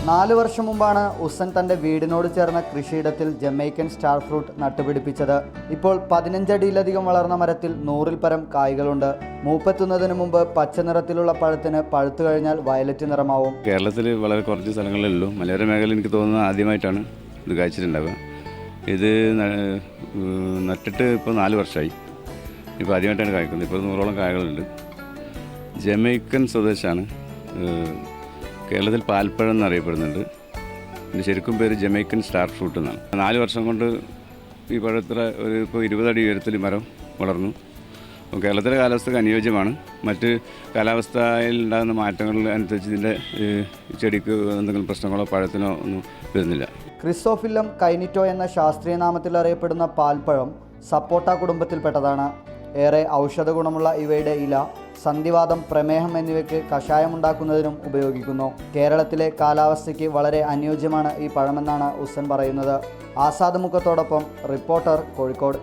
4 വർഷം മുമ്പാണ് ഉസ്സൻ തൻ്റെ വീടിനോട് ചേർന്ന കൃഷിയിടത്തിൽ ജമൈക്കൻ സ്റ്റാർ ഫ്രൂട്ട് നട്ടുപിടിപ്പിച്ചത്. ഇപ്പോൾ 15 അടിയിലധികം വളർന്ന മരത്തിൽ 100-ൽ പരം കായ്കളുണ്ട്. മൂപ്പെത്തുന്നതിന് മുമ്പ് പച്ച നിറത്തിലുള്ള പഴത്തിന് പഴുത്തു കഴിഞ്ഞാൽ വയലറ്റ് നിറമാവും. കേരളത്തിൽ വളരെ കുറച്ച് സ്ഥലങ്ങളിലേ ഉള്ളൂ. മലയോര മേഖല എനിക്ക് തോന്നുന്നത് ആദ്യമായിട്ടാണ് ഇത് കായ്ച്ചിട്ടുണ്ടാവുക. ഇത് നട്ടിട്ട് ഇപ്പോൾ 4 വർഷമായി. ഇപ്പോൾ ആദ്യമായിട്ടാണ് കായ്ക്കുന്നത്. ഇപ്പോൾ 100ഓളം കായകളുണ്ട്. ജമൈക്കൻ സ്വദേശമാണ്. കേരളത്തിൽ പാൽപ്പഴം എന്നറിയപ്പെടുന്നുണ്ട്. ഇതിൻ്റെ ശരിക്കും പേര് ജമൈക്കൻ സ്റ്റാർ ഫ്രൂട്ട് എന്നാണ്. 4 വർഷം കൊണ്ട് ഈ പഴത്ര ഇപ്പോൾ 20 അടി ഉയരത്തിൽ മരം വളർന്നു. അപ്പോൾ കേരളത്തിലെ കാലാവസ്ഥക്ക് അനുയോജ്യമാണ്. മറ്റ് കാലാവസ്ഥയിൽ ഉണ്ടാകുന്ന മാറ്റങ്ങളിൽ അനുസരിച്ച് ഇതിൻ്റെ ചെടിക്ക് എന്തെങ്കിലും പ്രശ്നങ്ങളോ പഴത്തിനോ ഒന്നും വരുന്നില്ല. ക്രിസോഫില്ലം കൈനിറ്റോ എന്ന ശാസ്ത്രീയ നാമത്തിൽ അറിയപ്പെടുന്ന പാൽപ്പഴം സപ്പോട്ട കുടുംബത്തിൽപ്പെട്ടതാണ്. ഏറെ ഔഷധ ഗുണമുള്ള ഇവയുടെ ഇല സന്ധിവാതം, പ്രമേഹം എന്നിവയ്ക്ക് കഷായമുണ്ടാക്കുന്നതിനും ഉപയോഗിക്കുന്നു. കേരളത്തിലെ കാലാവസ്ഥയ്ക്ക് വളരെ അനുയോജ്യമാണ് ഈ പഴമെന്നാണ് ഉസ്സൻ പറയുന്നത്. ആസാദ് മുക്കത്തോടൊപ്പം റിപ്പോർട്ടർ, കോഴിക്കോട്.